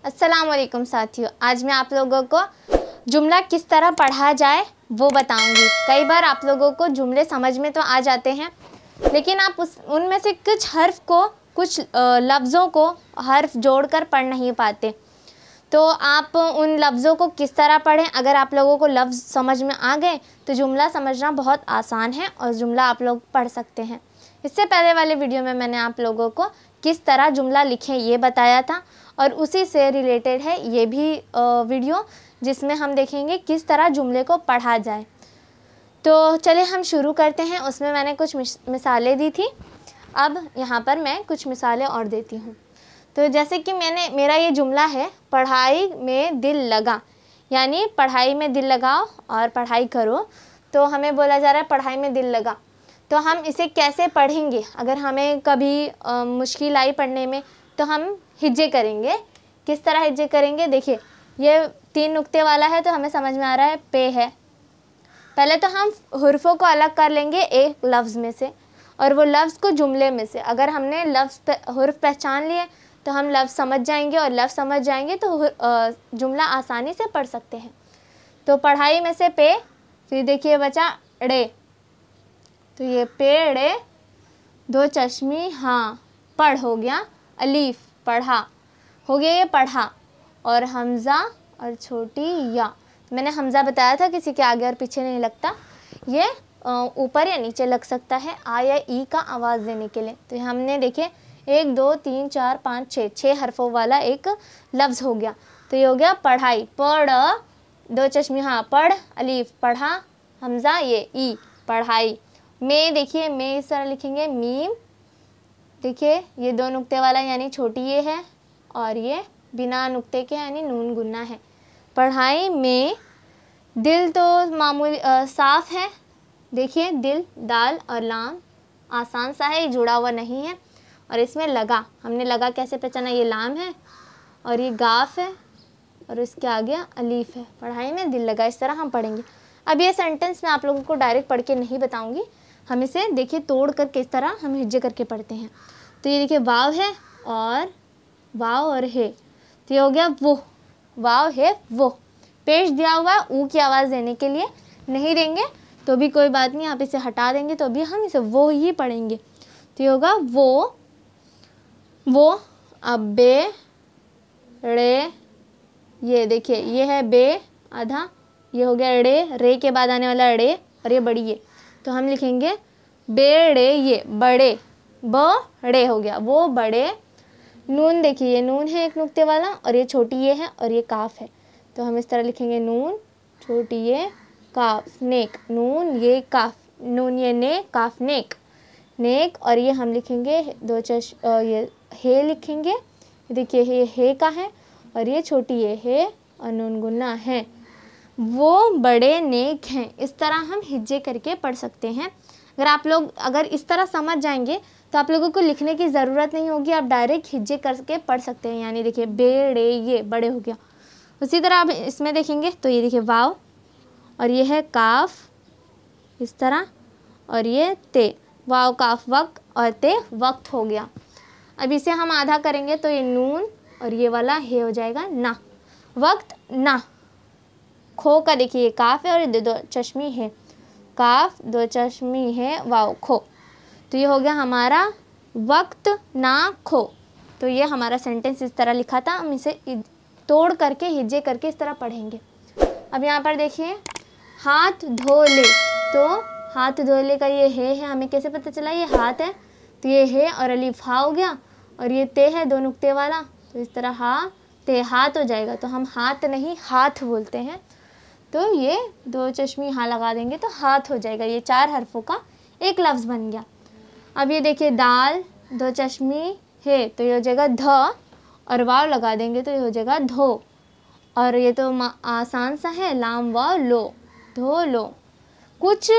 अस्सलाम वालेकुम साथियों, आज मैं आप लोगों को जुमला किस तरह पढ़ा जाए वो बताऊंगी। कई बार आप लोगों को जुमले समझ में तो आ जाते हैं, लेकिन आप उनमें से कुछ हर्फ को, कुछ लफ्ज़ों को हर्फ जोड़कर पढ़ नहीं पाते। तो आप उन लफ्ज़ों को किस तरह पढ़ें। अगर आप लोगों को लफ्ज़ समझ में आ गए तो जुमला समझना बहुत आसान है और जुमला आप लोग पढ़ सकते हैं। इससे पहले वाले वीडियो में मैंने आप लोगों को किस तरह जुमला लिखें ये बताया था, और उसी से रिलेटेड है ये भी वीडियो, जिसमें हम देखेंगे किस तरह जुमले को पढ़ा जाए। तो चलिए हम शुरू करते हैं। उसमें मैंने कुछ मिसालें दी थी, अब यहाँ पर मैं कुछ मिसालें और देती हूँ। तो जैसे कि मेरा ये जुमला है, पढ़ाई में दिल लगा, यानी पढ़ाई में दिल लगाओ और पढ़ाई करो। तो हमें बोला जा रहा है पढ़ाई में दिल लगा, तो हम इसे कैसे पढ़ेंगे। अगर हमें कभी मुश्किल आई पढ़ने में तो हम हिज्जे करेंगे। किस तरह हिज्जे करेंगे, देखिए ये 3 नुक्ते वाला है तो हमें समझ में आ रहा है पे है। पहले तो हम हुर्फ़ों को अलग कर लेंगे एक लफ्ज़ में से, और वो लफ्ज़ को जुमले में से। अगर हमने हुर्फ़ पहचान लिए तो हम लफ्ज़ समझ जाएंगे, और लफ्ज़ समझ जाएंगे तो जुमला आसानी से पढ़ सकते हैं। तो पढ़ाई में से पे, फिर देखिए बचा ड़े, तो ये पेड़े, 2 चश्मी हाँ, पढ़ हो गया, अलीफ पढ़ा हो गया, ये पढ़ा, और हमज़ा और छोटी या। मैंने हमज़ा बताया था किसी के आगे और पीछे नहीं लगता, ये ऊपर या नीचे लग सकता है आ या ई का आवाज़ देने के लिए। तो हमने देखे 1 2 3 4 5 6 हरफों वाला एक लफ्ज़ हो गया। तो ये हो गया पढ़ाई, पढ़, 2 चश्मी हाँ, पढ़, अलीफ पढ़ा, हमज़ा ये ई पढ़ाई। में देखिए, में इस तरह लिखेंगे मीम, देखिए ये 2 नुक्ते वाला यानी छोटी ये है, और ये बिना नुक्ते के यानी नून गुन्ना है। पढ़ाई में दिल तो मामूली साफ़ है, देखिए दिल दाल और लाम आसान सा है, ये जुड़ा हुआ नहीं है। और इसमें लगा, हमने लगा कैसे पहचाना, ये लाम है और ये गाफ है और इसके आगे अलीफ है। पढ़ाई में दिल लगा, इस तरह हम पढ़ेंगे। अब ये सेंटेंस मैं आप लोगों को डायरेक्ट पढ़ के नहीं बताऊंगी, हम इसे देखिए तोड़ कर किस तरह हम हिज्जे करके पढ़ते हैं। तो ये देखिए वाव है और वाव और है, तो ये हो गया वो, वाव है वो। पेश दिया हुआ है ऊ की आवाज़ देने के लिए, नहीं देंगे तो भी कोई बात नहीं, आप इसे हटा देंगे तो भी हम इसे वो ही पढ़ेंगे। तो ये होगा वो। अब बे रे, ये देखिए ये है बे आधा, ये हो गया रे के बाद आने वाला रे, और ये बड़ी ये, तो हम लिखेंगे बेड़े, ये बड़े, बड़े हो गया, वो बड़े। नून देखिए ये नून है एक नुक्ते वाला, और ये छोटी ये है और ये काफ है, तो हम इस तरह लिखेंगे नून छोटी ये काफ नेक, नून ये काफ, नून ये ने काफ नेक, नेक। और ये हम लिखेंगे ये हे लिखेंगे, देखिए ये हे का है और ये छोटी ये है और नून गुन्ना है, वो बड़े नेक हैं। इस तरह हम हिज्जे करके पढ़ सकते हैं। अगर इस तरह समझ जाएंगे तो आप लोगों को लिखने की ज़रूरत नहीं होगी, आप डायरेक्ट हिज्जे करके पढ़ सकते हैं। यानी देखिए बेड़े, ये बड़े हो गया। उसी तरह आप इसमें देखेंगे तो ये देखिए वाव, और ये है काफ इस तरह, और ये ते, वाव काफ वक्त और ते वक्त हो गया। अब इसे हम आधा करेंगे तो ये नून और ये वाला हे हो जाएगा ना, वक्त ना। खो का देखिए काफ है और 2 चश्मी है, काफ 2 चश्मी है वाव खो, तो ये हो गया हमारा वक्त ना खो। तो ये हमारा सेंटेंस इस तरह लिखा था, हम इसे तोड़ करके हिज्जे करके इस तरह पढ़ेंगे। अब यहाँ पर देखिए हाथ धो ले, तो हाथ धो ले का ये है, हमें कैसे पता चला ये हाथ है, तो ये है और अलीफ हा हो गया, और ये ते है 2 नुक्ते वाला, तो इस तरह हा ते हाथ हो जाएगा। तो हम हाथ नहीं हाथ बोलते हैं, तो ये 2 चश्मी हाँ लगा देंगे तो हाथ हो जाएगा। ये 4 हरफों का एक लफ्ज़ बन गया। अब ये देखिए दाल 2 चश्मी है, तो ये हो जाएगा ध, और वाव लगा देंगे तो ये हो जाएगा धो, और ये तो आसान सा है, लाम वाव लो, धो लो। कुछ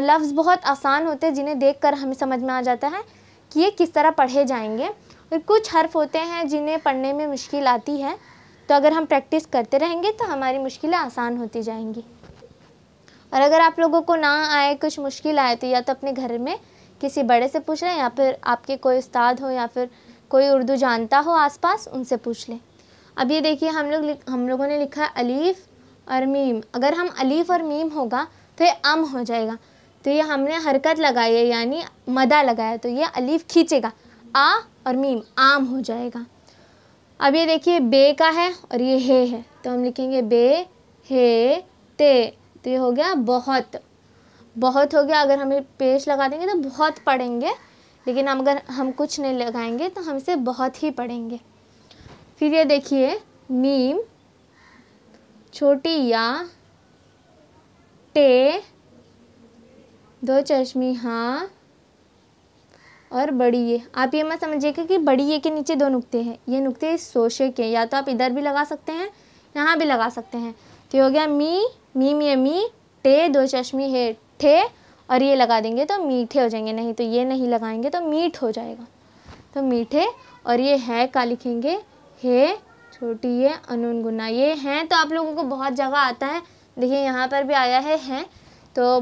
लफ्ज़ बहुत आसान होते हैं जिन्हें देखकर हमें समझ में आ जाता है कि ये किस तरह पढ़े जाएंगे, और कुछ हर्फ होते हैं जिन्हें पढ़ने में मुश्किल आती है। तो अगर हम प्रैक्टिस करते रहेंगे तो हमारी मुश्किलें आसान होती जाएंगी। और अगर आप लोगों को ना आए, कुछ मुश्किल आए, तो या तो अपने घर में किसी बड़े से पूछ लें, या फिर आपके कोई उस्ताद हो या फिर कोई उर्दू जानता हो आसपास, उनसे पूछ लें। अब ये देखिए हम लोगों ने लिखा अलीफ और मीम। अगर हम अलीफ और मीम होगा तो ये अम हो जाएगा, तो ये हमने हरकत लगाई है यानी मदा लगाया, तो ये अलीफ खींचेगा, आ और मीम आम हो जाएगा। अब ये देखिए बे का है और ये है, तो हम लिखेंगे बे हे ते, तो ये हो गया बहुत। बहुत हो गया। अगर हमें पेश लगा देंगे तो बहुत पढ़ेंगे, लेकिन अगर हम कुछ नहीं लगाएंगे तो हम इसे बहुत ही पढ़ेंगे। फिर ये देखिए मीम, छोटी या, टे, दो चश्मी हाँ और बड़ी ये। आप ये मत समझिएगा कि बड़ी ये के नीचे दो नुक्ते हैं, ये नुक्ते इस शोशे के, या तो आप इधर भी लगा सकते हैं, यहाँ भी लगा सकते हैं। तो ये हो गया मीम ये मी, टे, दो चश्मी है ठे, और ये लगा देंगे तो मीठे हो जाएंगे, नहीं तो ये नहीं लगाएंगे तो मीठ हो जाएगा, तो मीठे। और ये है का लिखेंगे हे, छोटी ये अनून गुना। ये हैं तो आप लोगों को बहुत जगह आता है, देखिए यहाँ पर भी आया है, तो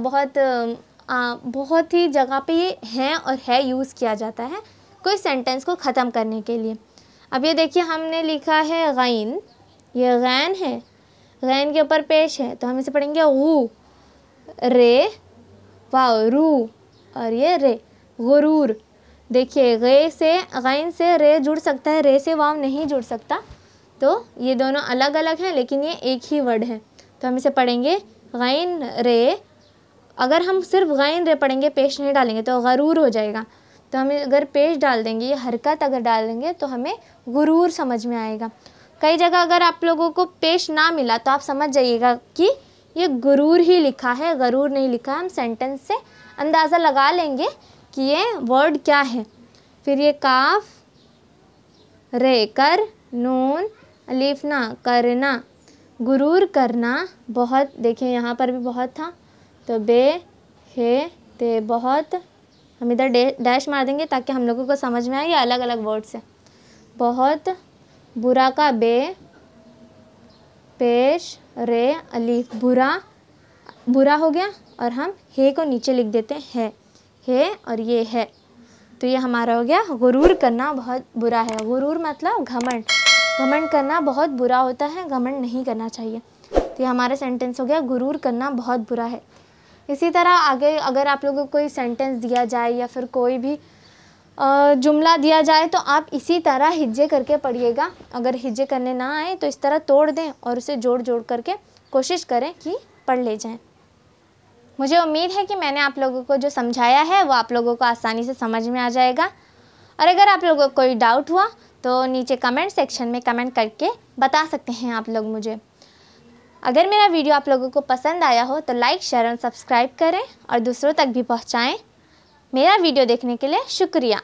बहुत ही जगह पे ये हैं और है यूज़ किया जाता है कोई सेंटेंस को ख़त्म करने के लिए। अब ये देखिए हमने लिखा है गैन, ये गैन है, गैन के ऊपर पेश है, तो हम इसे पढ़ेंगे गू, रे, वाव रू, और ये रे, गुरूर। देखिए गे से गैन से रे जुड़ सकता है, रे से वाव नहीं जुड़ सकता, तो ये दोनों अलग अलग हैं लेकिन ये एक ही वर्ड है, तो हम इसे पढ़ेंगे गैन रे। अगर हम सिर्फ गैन रे पढ़ेंगे, पेश नहीं डालेंगे तो गरूर हो जाएगा, तो हमें अगर पेश डाल देंगे, ये हरकत अगर डाल देंगे तो हमें गुरूर समझ में आएगा। कई जगह अगर आप लोगों को पेश ना मिला तो आप समझ जाइएगा कि ये गुरूर ही लिखा है, गरूर नहीं लिखा। हम सेंटेंस से अंदाज़ा लगा लेंगे कि ये वर्ड क्या है। फिर ये काफ, रे कर, नून, अलीफ ना करना, गुरूर करना, बहुत। देखिए यहाँ पर भी बहुत था, तो बे हे ते बहुत। हम इधर डैश मार देंगे ताकि हम लोगों को समझ में आए, ये अलग अलग वर्ड्स है। बहुत, बुरा का बे, पेश रे अलीफ, बुरा हो गया, और हम हे को नीचे लिख देते हैं है, और ये है, तो ये हमारा हो गया गुरूर करना बहुत बुरा है। गुरूर मतलब घमंड, घमंड करना बहुत बुरा होता है, घमंड नहीं करना चाहिए। तो ये हमारा सेंटेंस हो गया गुरूर करना बहुत बुरा है। इसी तरह आगे अगर आप लोगों को कोई सेंटेंस दिया जाए या फिर कोई भी जुमला दिया जाए तो आप इसी तरह हिज्जे करके पढ़िएगा। अगर हिज्जे करने ना आए तो इस तरह तोड़ दें और उसे जोड़ जोड़ करके कोशिश करें कि पढ़ ले जाएं। मुझे उम्मीद है कि मैंने आप लोगों को जो समझाया है वो आप लोगों को आसानी से समझ में आ जाएगा। और अगर आप लोगों को कोई डाउट हुआ तो नीचे कमेंट सेक्शन में कमेंट करके बता सकते हैं आप लोग मुझे। अगर मेरा वीडियो आप लोगों को पसंद आया हो तो लाइक, शेयर और सब्सक्राइब करें और दूसरों तक भी पहुँचाएँ। मेरा वीडियो देखने के लिए शुक्रिया।